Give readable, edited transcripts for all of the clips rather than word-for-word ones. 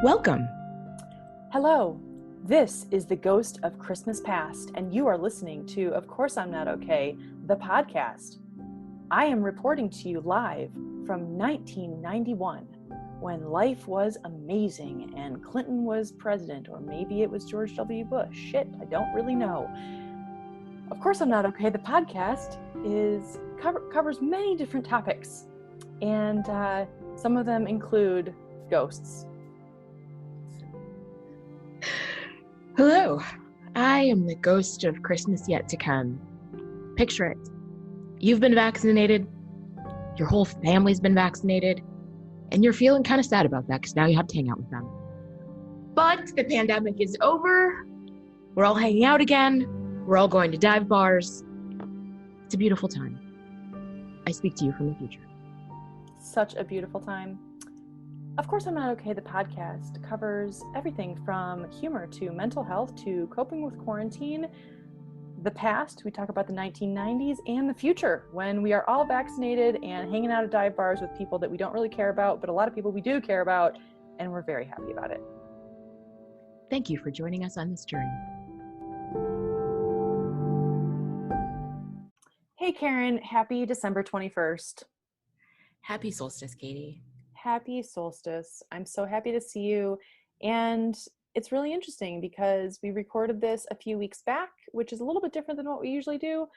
Welcome. Hello, this is the Ghost of Christmas Past, and you are listening to Of Course I'm Not Okay, the podcast. I am reporting to you live from 1991, when life was amazing and Clinton was president, or maybe it was George W. Bush. Shit, I don't really know. Of Course I'm Not Okay, the podcast covers many different topics, and some of them include ghosts. Hello. I am the ghost of Christmas yet to come. Picture it. You've been vaccinated, your whole family's been vaccinated, and you're feeling kind of sad about that because now you have to hang out with them. But the pandemic is over. We're all hanging out again. We're all going to dive bars. It's a beautiful time. I speak to you from the future. Such a beautiful time. Of Course I'm Not Okay, the podcast covers everything from humor to mental health to coping with quarantine, the past, we talk about the 1990s, and the future, when we are all vaccinated and hanging out at dive bars with people that we don't really care about, but a lot of people we do care about, and we're very happy about it. Thank you for joining us on this journey. Hey Karen, happy December 21st. Happy Solstice, Katie. Happy Solstice. I'm so happy to see you. And it's really interesting because we recorded this a few weeks back, which is a little bit different than what we usually do.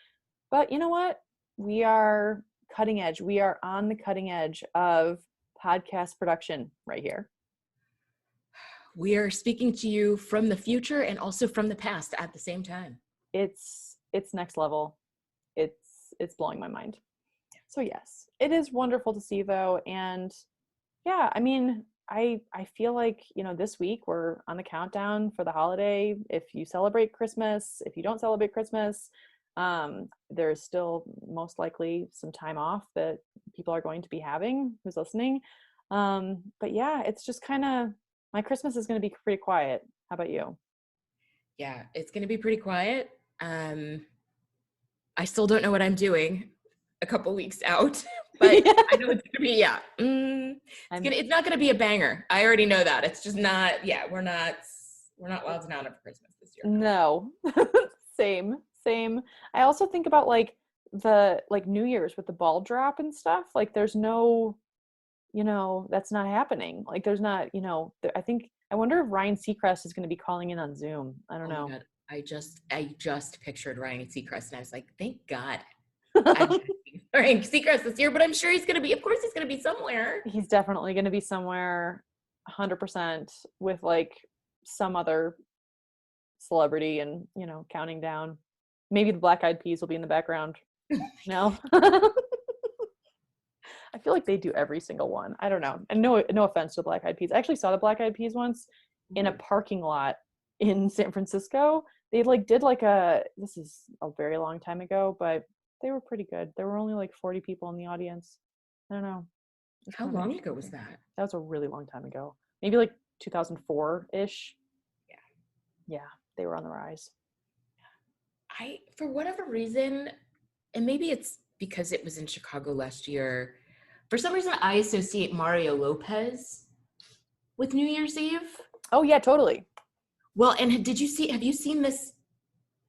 But you know what? We are cutting edge. We are on the cutting edge of podcast production right here. We are speaking to you from the future and also from the past at the same time. It's next level. It's blowing my mind. So yes, it is wonderful to see though. And yeah, I mean, I feel like, this week we're on the countdown for the holiday. If you celebrate Christmas, if you don't celebrate Christmas, there's still most likely some time off that people are going to be having who's listening. But yeah, it's just kind of, my Christmas is going to be pretty quiet. How about you? Yeah, it's going to be pretty quiet. I still don't know what I'm doing a couple weeks out, but yeah. I know it's gonna be, it's not gonna be a banger. I already know that. It's just not, we're not wild and out for Christmas this year. No. Same. I also think about the New Year's with the ball drop and stuff. Like there's no, that's not happening. Like there's not, I wonder if Ryan Seacrest is going to be calling in on Zoom. I don't know. God. I just pictured Ryan Seacrest and I was like, thank God. Ryan Seacrest this year, but I'm sure he's going to be somewhere. He's definitely going to be somewhere 100% with some other celebrity and, counting down. Maybe the Black Eyed Peas will be in the background. No. I feel like they do every single one. I don't know. And no offense to the Black Eyed Peas. I actually saw the Black Eyed Peas once in a parking lot in San Francisco. They this is a very long time ago, but they were pretty good. There were only 40 people in the audience. I don't know. How long ago was that? That was a really long time ago. Maybe 2004-ish. Yeah, they were on the rise. For whatever reason, and maybe it's because it was in Chicago last year, for some reason I associate Mario Lopez with New Year's Eve. Oh yeah, totally. Well, and have you seen this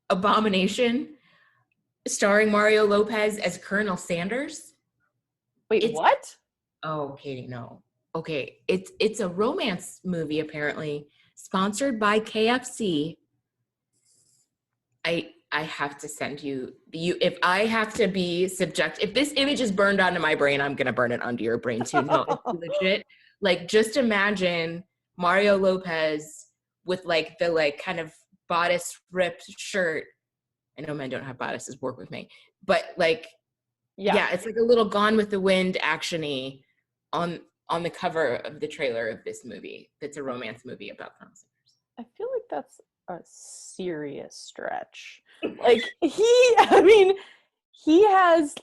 abomination starring Mario Lopez as Colonel Sanders? Wait, what? Oh, Katie, no. Okay, it's a romance movie apparently, sponsored by KFC. I have to send you if I have to be if this image is burned onto my brain, I'm gonna burn it onto your brain too. No, it's legit. Just imagine Mario Lopez with the kind of bodice ripped shirt. I know men don't have bodices, work with me. But it's a little Gone with the Wind action-y on the cover of the trailer of this movie. That's a romance movie about Colonel Sanders. I feel like that's a serious stretch. He has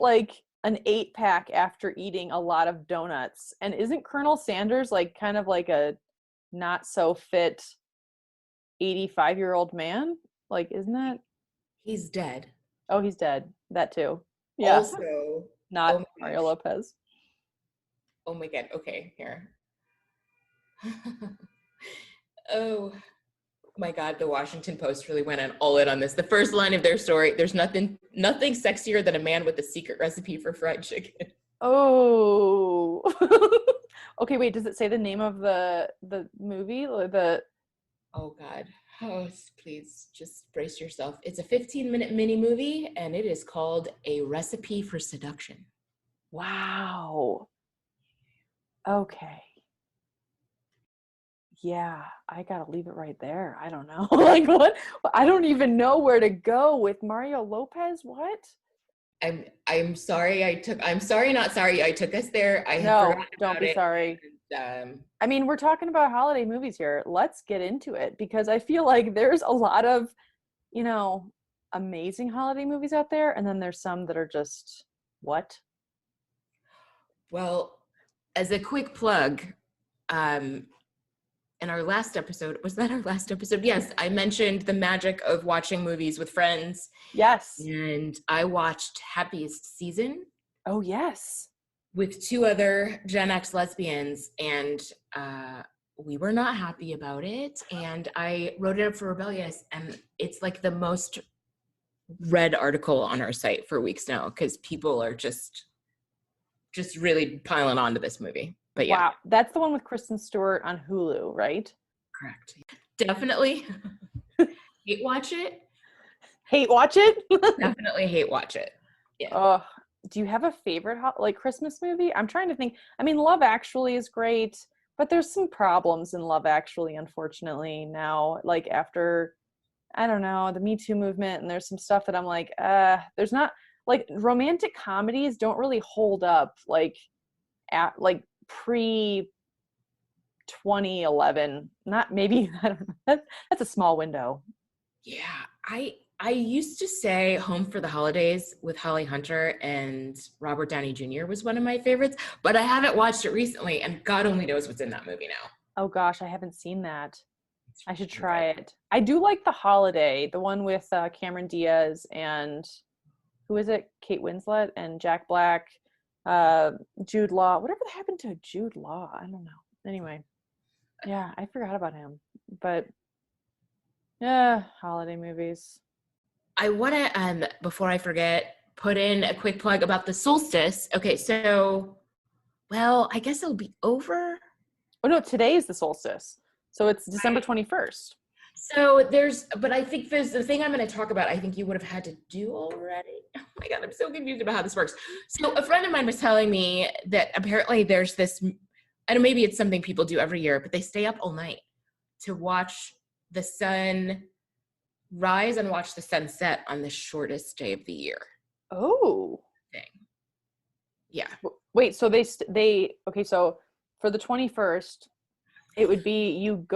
an 8-pack after eating a lot of donuts. And isn't Colonel Sanders kind of a not so fit 85-year-old man? Isn't that? He's dead. Oh, he's dead. That too. Yeah. Also, not Mario Lopez. Oh my God. Okay, here. Oh my God, the Washington Post really went all in on this. The first line of their story, there's nothing sexier than a man with a secret recipe for fried chicken. Oh. Okay, wait, does it say the name of the movie? Or the Oh God. Oh, please just brace yourself. It's a 15-minute mini movie and it is called A Recipe for Seduction. Wow. Okay. Yeah, I gotta leave it right there. I don't know. Like what? I don't even know where to go with Mario Lopez. What? I'm sorry I'm sorry not sorry I took us there. I had No, forgotten don't about be it. sorry. And, I mean, we're talking about holiday movies here. Let's get into it because I feel like there's a lot of, amazing holiday movies out there, and then there's some that are just what? well, as a quick plug, in our last episode, was that our last episode? Yes, I mentioned the magic of watching movies with friends. Yes. And I watched Happiest Season Oh, yes. with two other Gen X lesbians, and we were not happy about it. And I wrote it up for Rebellious, and it's like the most read article on our site for weeks now because people are just really piling onto this movie. But yeah. Wow. That's the one with Kristen Stewart on Hulu, right? Correct. Definitely hate watch it. Hate watch it? Definitely hate watch it. Yeah. Oh, do you have a favorite Christmas movie? I'm trying to think. I mean, Love Actually is great, but there's some problems in Love Actually, unfortunately, now. Like after, I don't know, the Me Too movement, and there's some stuff that I'm like, there's not like romantic comedies don't really hold up at pre 2011. Not maybe I don't know. That's a small window. Yeah, I used to say Home for the Holidays with Holly Hunter and Robert Downey Jr. was one of my favorites, but I haven't watched it recently, and God only knows what's in that movie now. Oh gosh, I haven't seen that. It's I should really try good. it. I do like The Holiday, the one with Cameron Diaz and who is it? Kate Winslet and Jack Black, Jude Law. Whatever happened to Jude Law? I don't know. Anyway, yeah, I forgot about him. But yeah, holiday movies. I want to, before I forget, put in a quick plug about the solstice. Okay, so, well, I guess it'll be over. Oh no, today is the solstice. So it's December Right. 21st. So but I think there's the thing I'm going to talk about, I think you would have had to do already. Oh my God, I'm so confused about how this works. So a friend of mine was telling me that apparently there's this, I don't know, maybe it's something people do every year, but they stay up all night to watch the sun rise and watch the sun set on the shortest day of the year. Oh. Thing. Yeah. Wait, so okay, so for the 21st, it would be you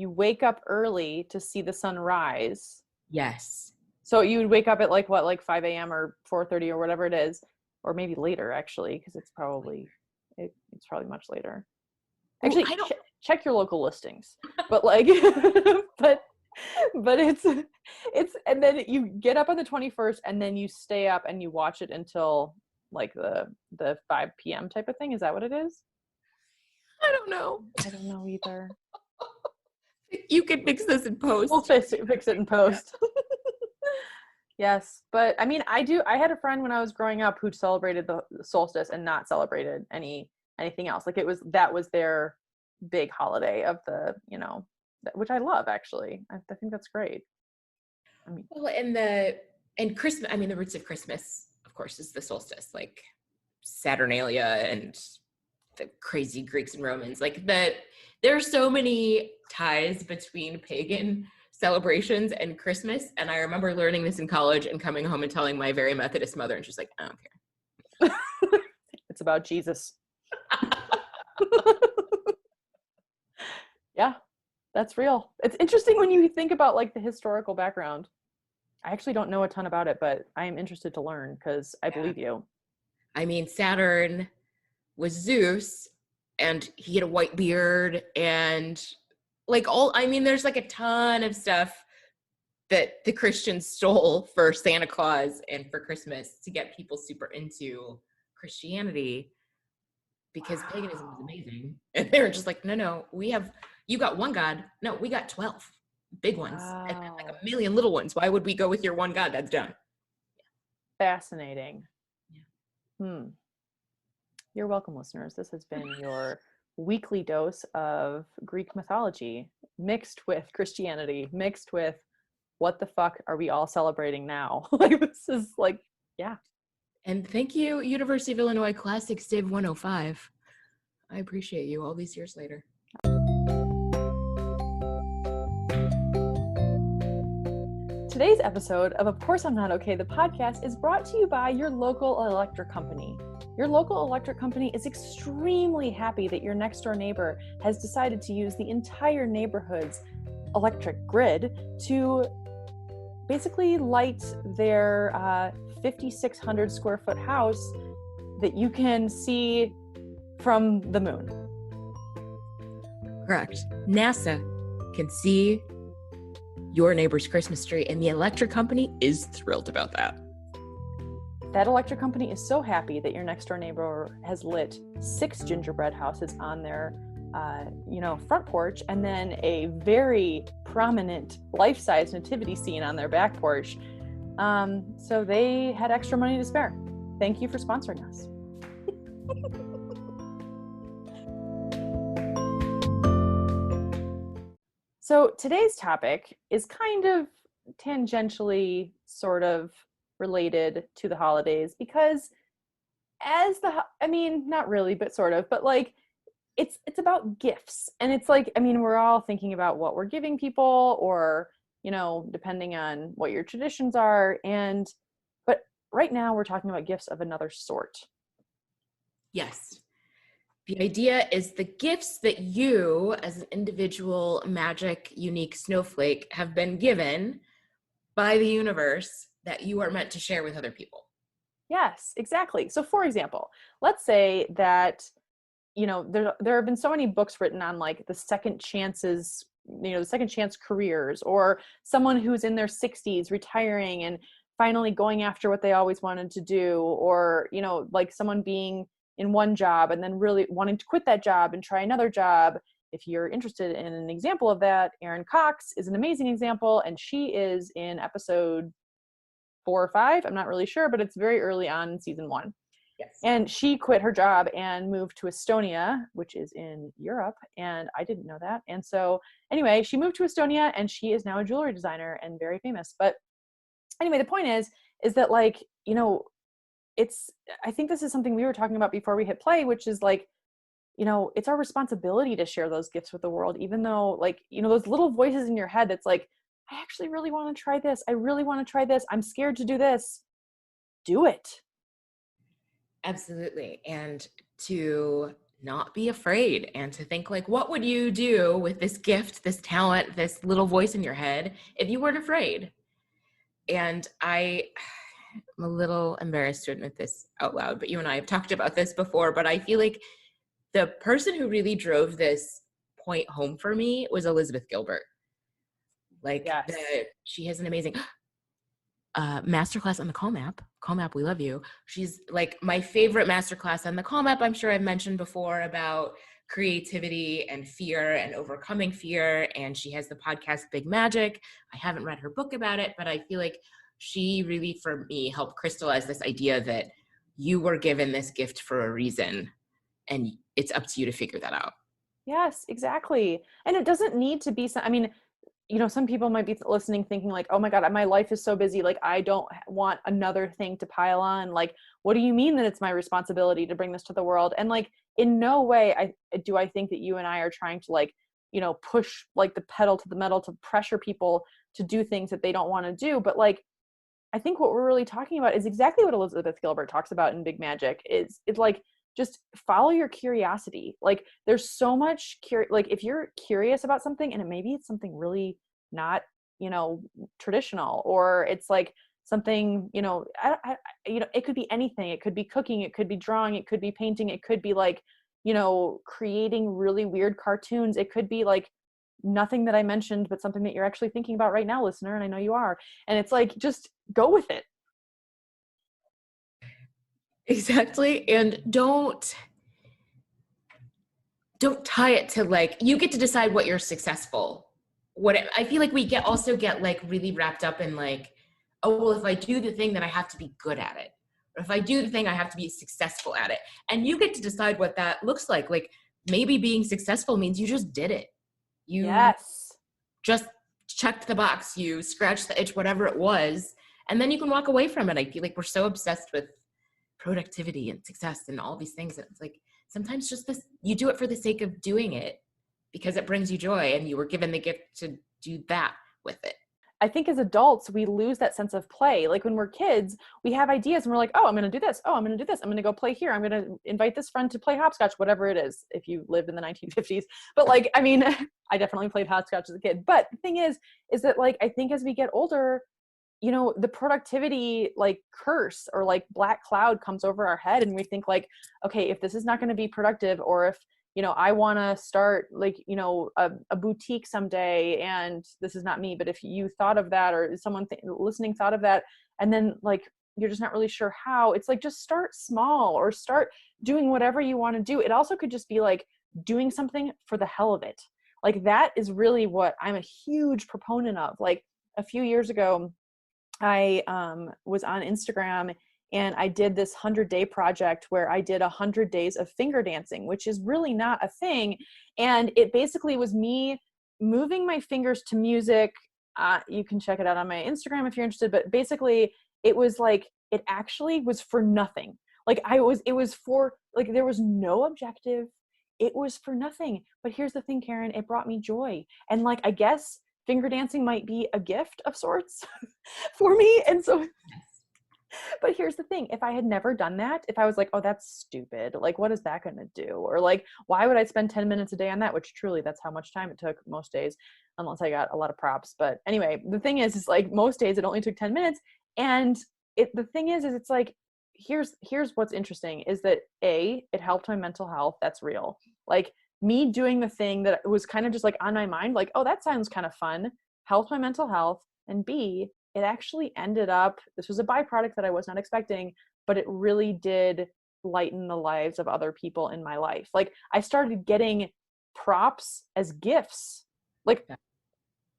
wake up early to see the sun rise. Yes. So you would wake up at like 5 a.m. or 4:30 or whatever it is, or maybe later actually, because it's probably much later. Actually, check your local listings. But like, but it's and then you get up on the 21st and then you stay up and you watch it until like the 5 p.m. type of thing. Is that what it is? I don't know. I don't know either. You can fix this in post. We'll fix it in post. Yes, but I mean, I had a friend when I was growing up who celebrated the solstice and not celebrated anything else. Like that was their big holiday of the, which I love actually. I think that's great. I mean, Well, and Christmas, I mean, the roots of Christmas, of course, is the solstice, like Saturnalia and the crazy Greeks and Romans. Like there are so many ties between pagan celebrations and Christmas. And I remember learning this in college and coming home and telling my very Methodist mother, and she's like, I don't care. It's about Jesus. Yeah, that's real. It's interesting when you think about like the historical background. I actually don't know a ton about it, but I am interested to learn because I believe you. I mean, Saturn was Zeus and he had a white beard and there's like a ton of stuff that the Christians stole for Santa Claus and for Christmas to get people super into Christianity. because paganism is amazing. And they were just like, no, you got one God. No, we got 12 big ones and then like a million little ones. Why would we go with your one God? That's dumb. Fascinating. Yeah. You're welcome, listeners. This has been your weekly dose of Greek mythology mixed with Christianity, mixed with what the fuck are we all celebrating now? Like, this is like, yeah. And thank you, University of Illinois Classics Div 105. I appreciate you all these years later. Today's episode of Course I'm Not Okay, the podcast, is brought to you by your local electric company. Your local electric company is extremely happy that your next door neighbor has decided to use the entire neighborhood's electric grid to basically light their 5,600 square foot house that you can see from the moon. Correct. NASA can see your neighbor's Christmas tree, and the electric company is thrilled about that. That electric company is so happy that your next door neighbor has lit 6 gingerbread houses on their front porch, and then a very prominent life-size nativity scene on their back porch. So they had extra money to spare. Thank you for sponsoring us. So today's topic is kind of tangentially sort of related to the holidays, because not really, but sort of, but like it's about gifts. And it's like, we're all thinking about what we're giving people, or, depending on what your traditions are. But right now we're talking about gifts of another sort. Yes. The idea is the gifts that you, as an individual, magic, unique snowflake, have been given by the universe that you are meant to share with other people. Yes, exactly. So for example, let's say that, there have been so many books written on like the second chances, the second chance careers, or someone who's in their 60s retiring and finally going after what they always wanted to do, or, like someone being in one job and then really wanting to quit that job and try another job. If you're interested in an example of that, Erin Cox is an amazing example, and she is in episode 4 or 5. I'm not really sure, but it's very early on in season 1. Yes. And she quit her job and moved to Estonia, which is in Europe, and I didn't know that. And so anyway, she moved to Estonia, and she is now a jewelry designer and very famous. But anyway, the point is that, like, I think this is something we were talking about before we hit play, which is like, it's our responsibility to share those gifts with the world, even though, like, those little voices in your head that's like, I actually really want to try this. I really want to try this. I'm scared to do this. Do it. Absolutely. And to not be afraid, and to think like, what would you do with this gift, this talent, this little voice in your head if you weren't afraid? And I'm a little embarrassed to admit this out loud, but you and I have talked about this before, but I feel like the person who really drove this point home for me was Elizabeth Gilbert. Like, yes. She has an amazing masterclass on the Calm app. Calm app, we love you. She's like my favorite masterclass on the Calm app. I'm sure I've mentioned before about creativity and fear and overcoming fear. And she has the podcast Big Magic. I haven't read her book about it, but I feel like she really, for me, helped crystallize this idea that you were given this gift for a reason, and it's up to you to figure that out. Yes, exactly. And it doesn't need to be some people might be listening thinking like, oh my God, my life is so busy. Like, I don't want another thing to pile on. Like, what do you mean that it's my responsibility to bring this to the world? And like, in no way I think that you and I are trying to like, push like the pedal to the metal to pressure people to do things that they don't want to do. But like, I think what we're really talking about is exactly what Elizabeth Gilbert talks about in Big Magic. It's like, just follow your curiosity. Like, there's so much like, if you're curious about something, and maybe it's something really not, traditional, or it's like something, it could be anything. It could be cooking, it could be drawing, it could be painting, it could be like, creating really weird cartoons. It could be like nothing that I mentioned, but something that you're actually thinking about right now, listener, and I know you are. And it's like, just go with it. Exactly. And don't don't tie it to like, you get to decide what you're successful. I feel like we also get like really wrapped up in like, oh, well, if I do the thing, then I have to be good at it. Or if I do the thing, I have to be successful at it. And you get to decide what that looks like. Like maybe being successful means you just did it. You just checked the box, you scratched the itch, whatever it was. And then you can walk away from it. I feel like we're so obsessed with productivity and success and all these things. It's like, sometimes just this, you do it for the sake of doing it because it brings you joy and you were given the gift to do that with it. I think as adults, we lose that sense of play. Like when we're kids, we have ideas and we're like, oh, I'm going to do this. Oh, I'm going to do this. I'm going to go play here. I'm going to invite this friend to play hopscotch, whatever it is, if you lived in the 1950s. But like, I mean, I definitely played hopscotch as a kid. But the thing is that like, I think as we get older, you know, the productivity like curse or like black cloud comes over our head and we think like, okay, if this is not going to be productive, or if, you know, I want to start like, you know, a boutique someday, and this is not me, but if you thought of that, or someone listening thought of that, and then like, you're just not really sure how, it's like, just start small or start doing whatever you want to do. It also could just be like doing something for the hell of it. Like that is really what I'm a huge proponent of. Like a few years ago, I was on Instagram and I did this 100-day project where I did 100 days of finger dancing, which is really not a thing. And it basically was me moving my fingers to music. You can check it out on my Instagram if you're interested, but basically it was like, it actually was for nothing. Like it was for like, there was no objective. It was for nothing. But here's the thing, Karen, it brought me joy. And like, I guess finger dancing might be a gift of sorts for me. And so, but here's the thing, if I had never done that, if I was like, oh, that's stupid, like, what is that going to do? Or like, why would I spend 10 minutes a day on that? Which truly, that's how much time it took most days, unless I got a lot of props. But anyway, the thing is like most days it only took 10 minutes. And the thing is it's like, here's what's interesting is that it helped my mental health. That's real. Like me doing the thing that was kind of just like on my mind, like, oh, that sounds kind of fun, helped my mental health. And B, it actually ended up, this was a byproduct that I was not expecting, but it really did lighten the lives of other people in my life. Like I started getting props as gifts, like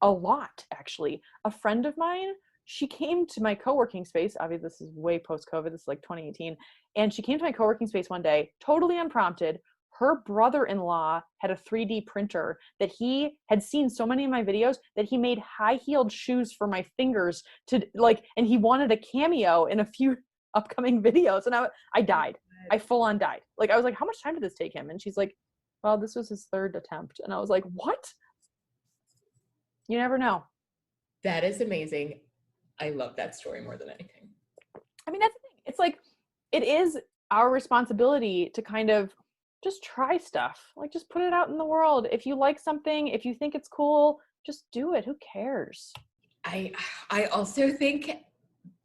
a lot, actually. A friend of mine, she came to my co-working space. Obviously, this is way post-COVID. This is like 2018. And she came to my co-working space one day, totally unprompted. Her brother-in-law had a 3D printer that he had seen so many of my videos that he made high-heeled shoes for my fingers to like, and he wanted a cameo in a few upcoming videos. And I died. I full on died. Like, I was like, how much time did this take him? And she's like, well, this was his third attempt. And I was like, what? You never know. That is amazing. I love that story more than anything. I mean, that's the thing. It's like, it is our responsibility to kind of just try stuff. Like, just put it out in the world. If you like something, if you think it's cool, just do it. Who cares? I also think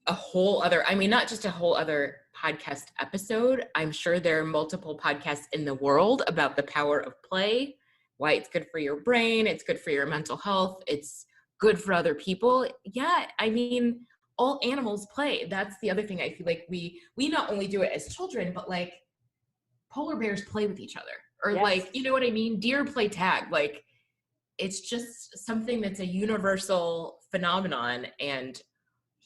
not just a whole other podcast episode. I'm sure there are multiple podcasts in the world about the power of play, why it's good for your brain, it's good for your mental health, it's good for other people. Yeah, I mean, all animals play. That's the other thing. I feel like we not only do it as children, but like polar bears play with each other, or yes. Like, you know what I mean? Deer play tag. Like, it's just something that's a universal phenomenon, and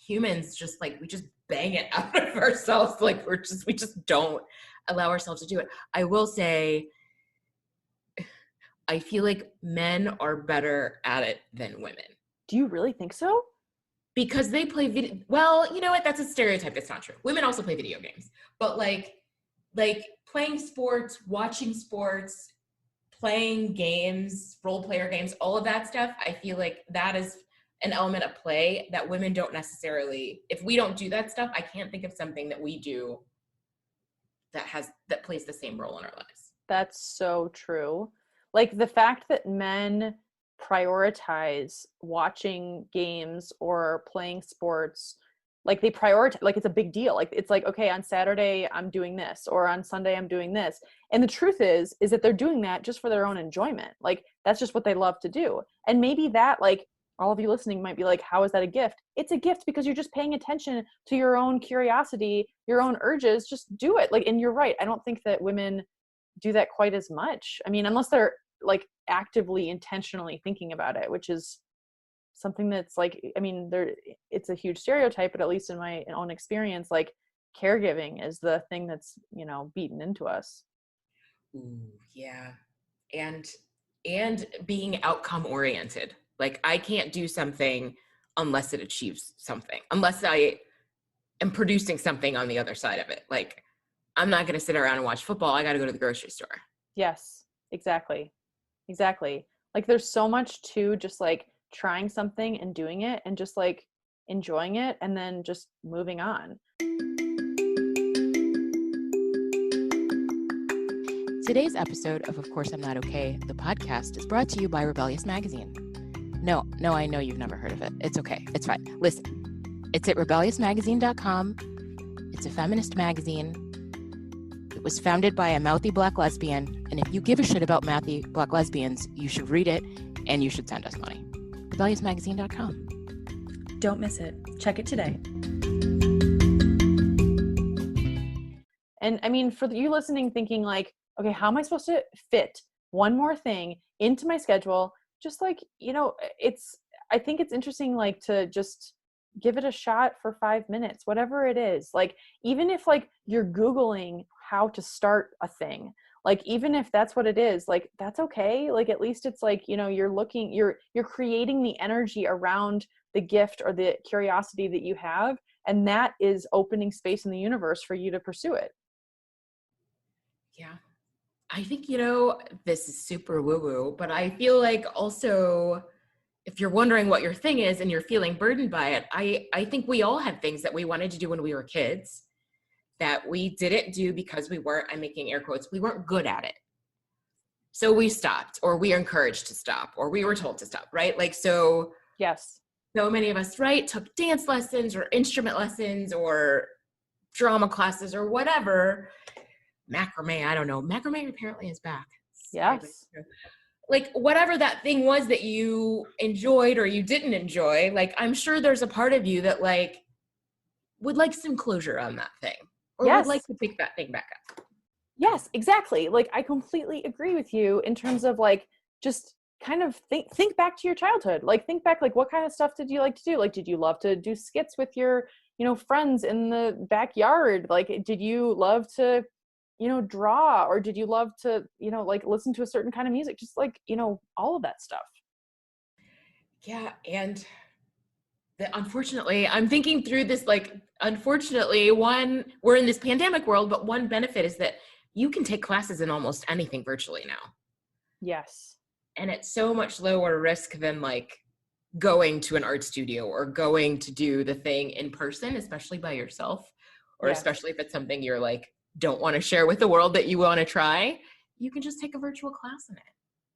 humans just like, we just bang it out of ourselves. Like we just don't allow ourselves to do it. I will say, I feel like men are better at it than women. Do you really think so? Because they play video. Well, you know what? That's a stereotype. That's not true. Women also play video games, but like playing sports, watching sports, playing games, role player games, all of that stuff. I feel like that is an element of play that women don't necessarily, if we don't do that stuff, I can't think of something that we do that plays the same role in our lives. That's so true. Like the fact that men prioritize watching games or playing sports, like they prioritize, like it's a big deal. Like it's like, okay, on Saturday I'm doing this, or on Sunday I'm doing this. And the truth is that they're doing that just for their own enjoyment. Like that's just what they love to do. And maybe that, like, all of you listening might be like, how is that a gift? It's a gift because you're just paying attention to your own curiosity, your own urges. Just do it. Like, and you're right. I don't think that women do that quite as much. I mean, unless they're like actively, intentionally thinking about it, which is something that's like, I mean, it's a huge stereotype, but at least in my own experience, like caregiving is the thing that's, beaten into us. Ooh, yeah. And being outcome oriented. Like I can't do something unless it achieves something, unless I am producing something on the other side of it. Like I'm not going to sit around and watch football. I got to go to the grocery store. Yes, exactly. Exactly. Like there's so much to just like trying something and doing it and just like enjoying it and then just moving on. Today's episode of Course I'm Not Okay, the podcast, is brought to you by Rebellious Magazine. No, I know you've never heard of it. It's okay. It's fine. Listen, it's at rebelliousmagazine.com. It's a feminist magazine. It was founded by a mouthy Black lesbian, and if you give a shit about mouthy Black lesbians, you should read it, and you should send us money. rebelliousmagazine.com. Don't miss it. Check it today. And I mean, for you listening, thinking like, okay, how am I supposed to fit one more thing into my schedule? Just like, I think it's interesting, like to just give it a shot for 5 minutes, whatever it is. Like, even if like you're Googling how to start a thing, like, even if that's what it is, like, that's okay. Like, at least it's like, you're creating the energy around the gift or the curiosity that you have. And that is opening space in the universe for you to pursue it. Yeah. I think, this is super woo-woo, but I feel like also if you're wondering what your thing is and you're feeling burdened by it, I think we all had things that we wanted to do when we were kids that we didn't do because we weren't, I'm making air quotes, we weren't good at it. So we stopped, or we were encouraged to stop, or we were told to stop, right? Like, so yes, so many of us, right, took dance lessons or instrument lessons or drama classes or whatever. Macrame, I don't know. Macrame apparently is back. yes, Like whatever that thing was that you enjoyed or you didn't enjoy, like I'm sure there's a part of you that like would like some closure on that thing or would like to pick that thing back up. Yes, exactly. Like I completely agree with you in terms of like just kind of think back to your childhood. Like think back, like what kind of stuff did you like to do? Like did you love to do skits with your, friends in the backyard? Like did you love to, draw, or did you love to, like listen to a certain kind of music? Just like, all of that stuff. Yeah, and unfortunately, I'm thinking through this, like, unfortunately, we're in this pandemic world, but one benefit is that you can take classes in almost anything virtually now. Yes. And it's so much lower risk than like going to an art studio or going to do the thing in person, especially by yourself, or especially if it's something you're like, don't want to share with the world that you want to try, you can just take a virtual class in it.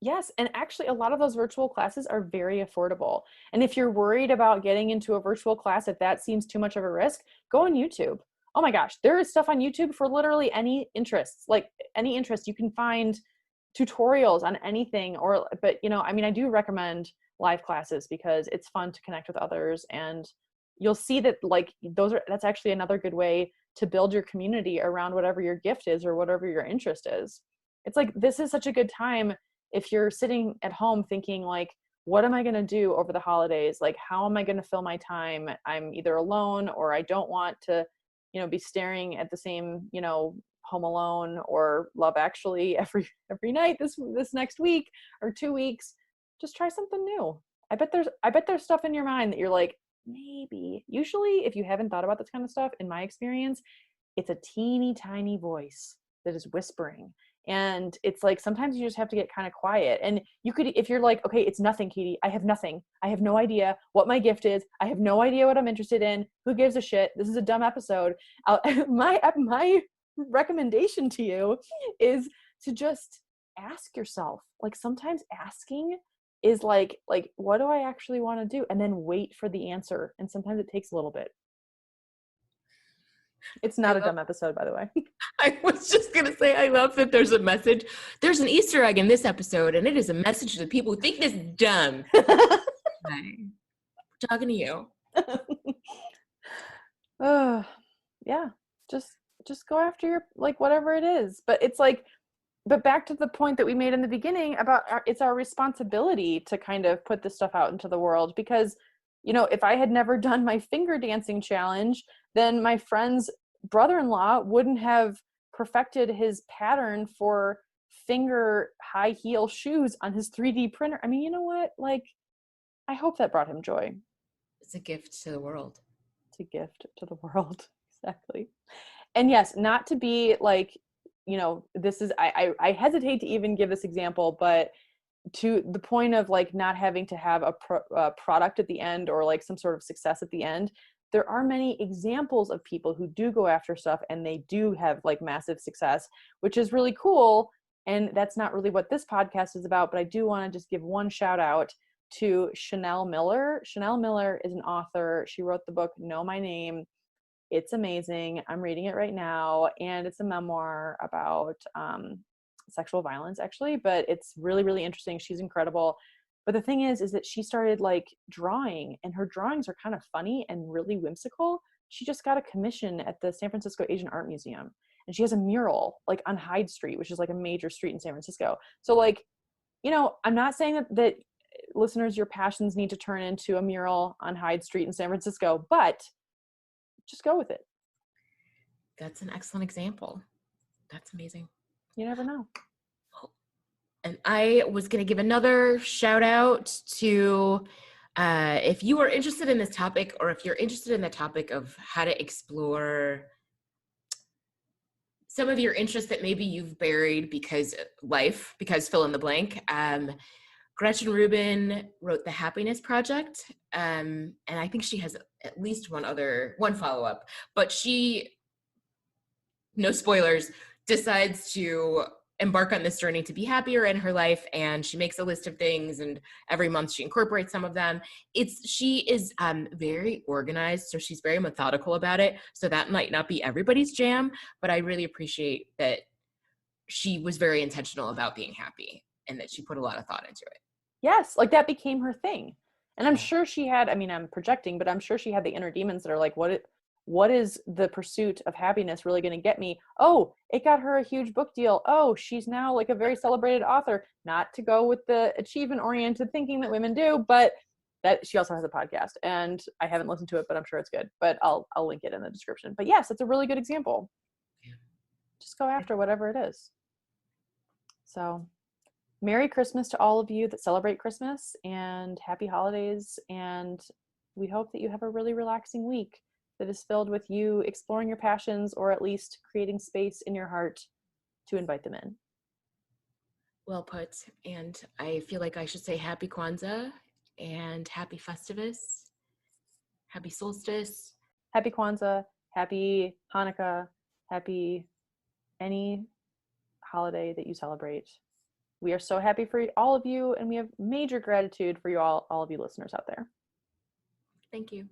Yes. And actually a lot of those virtual classes are very affordable. And if you're worried about getting into a virtual class, if that seems too much of a risk, go on YouTube. Oh my gosh, there is stuff on YouTube for literally any interests, like any interest. You can find tutorials on anything but I do recommend live classes because it's fun to connect with others, and you'll see that like that's actually another good way to build your community around whatever your gift is or whatever your interest is. It's like, this is such a good time if you're sitting at home thinking like, what am I going to do over the holidays? Like, how am I going to fill my time? I'm either alone or I don't want to, be staring at the same, Home Alone or Love Actually every night this next week or 2 weeks. Just try something new. I bet there's stuff in your mind that you're like, maybe. Usually if you haven't thought about this kind of stuff, in my experience, it's a teeny tiny voice that is whispering. And it's like, sometimes you just have to get kind of quiet. And you could, if you're like, okay, it's nothing, Katie. I have nothing. I have no idea what my gift is. I have no idea what I'm interested in. Who gives a shit? This is a dumb episode. My recommendation to you is to just ask yourself. Like sometimes asking is like, what do I actually want to do? And then wait for the answer. And sometimes it takes a little bit. It's not a dumb episode, by the way. I was just going to say, I love that there's a message. There's an Easter egg in this episode, and it is a message to the people who think this is dumb. Hi. We're talking to you. Yeah. Just go after your, like, whatever it is. But it's like, but back to the point that we made in the beginning about it's our responsibility to kind of put this stuff out into the world, because, you know, if I had never done my finger dancing challenge, then my friend's brother-in-law wouldn't have perfected his pattern for finger high heel shoes on his 3D printer. I mean, you know what? Like, I hope that brought him joy. It's a gift to the world. It's a gift to the world. Exactly. And yes, not to be like, you know, this is, I hesitate to even give this example, but to the point of like not having to have a product at the end or like some sort of success at the end, there are many examples of people who do go after stuff and they do have like massive success, which is really cool. And that's not really what this podcast is about, but I do want to just give one shout out to Chanel Miller. Chanel Miller is an author. She wrote the book Know My Name. It's amazing. I'm reading it right now, and it's a memoir about sexual violence, actually, but it's really, really interesting. She's incredible. But the thing is that she started like drawing, and her drawings are kind of funny and really whimsical. She just got a commission at the San Francisco Asian Art Museum, and she has a mural like on Hyde Street, which is like a major street in San Francisco. So like, you know, I'm not saying that listeners, your passions need to turn into a mural on Hyde Street in San Francisco, but just go with it. That's an excellent example. That's amazing. You never know. And I was going to give another shout out to, if you are interested in this topic, or if you're interested in the topic of how to explore some of your interests that maybe you've buried because fill in the blank. Gretchen Rubin wrote The Happiness Project. And I think she has at least one follow-up, but she, no spoilers, decides to embark on this journey to be happier in her life, and she makes a list of things, and every month she incorporates some of them. She is very organized, so she's very methodical about it. So that might not be everybody's jam, but I really appreciate that she was very intentional about being happy and that she put a lot of thought into it. Yes, like that became her thing. And I'm sure she had, I mean, I'm projecting, but I'm sure she had the inner demons that are like, what is the pursuit of happiness really going to get me? Oh, it got her a huge book deal. Oh, she's now like a very celebrated author. Not to go with the achievement-oriented thinking that women do, but that she also has a podcast, and I haven't listened to it, but I'm sure it's good. But I'll link it in the description. But yes, it's a really good example. Yeah. Just go after whatever it is. So, Merry Christmas to all of you that celebrate Christmas, and happy holidays. And we hope that you have a really relaxing week that is filled with you exploring your passions, or at least creating space in your heart to invite them in. Well put. And I feel like I should say happy Kwanzaa and happy Festivus, happy Solstice. Happy Kwanzaa, happy Hanukkah, happy any holiday that you celebrate. We are so happy for all of you, and we have major gratitude for you all of you listeners out there. Thank you.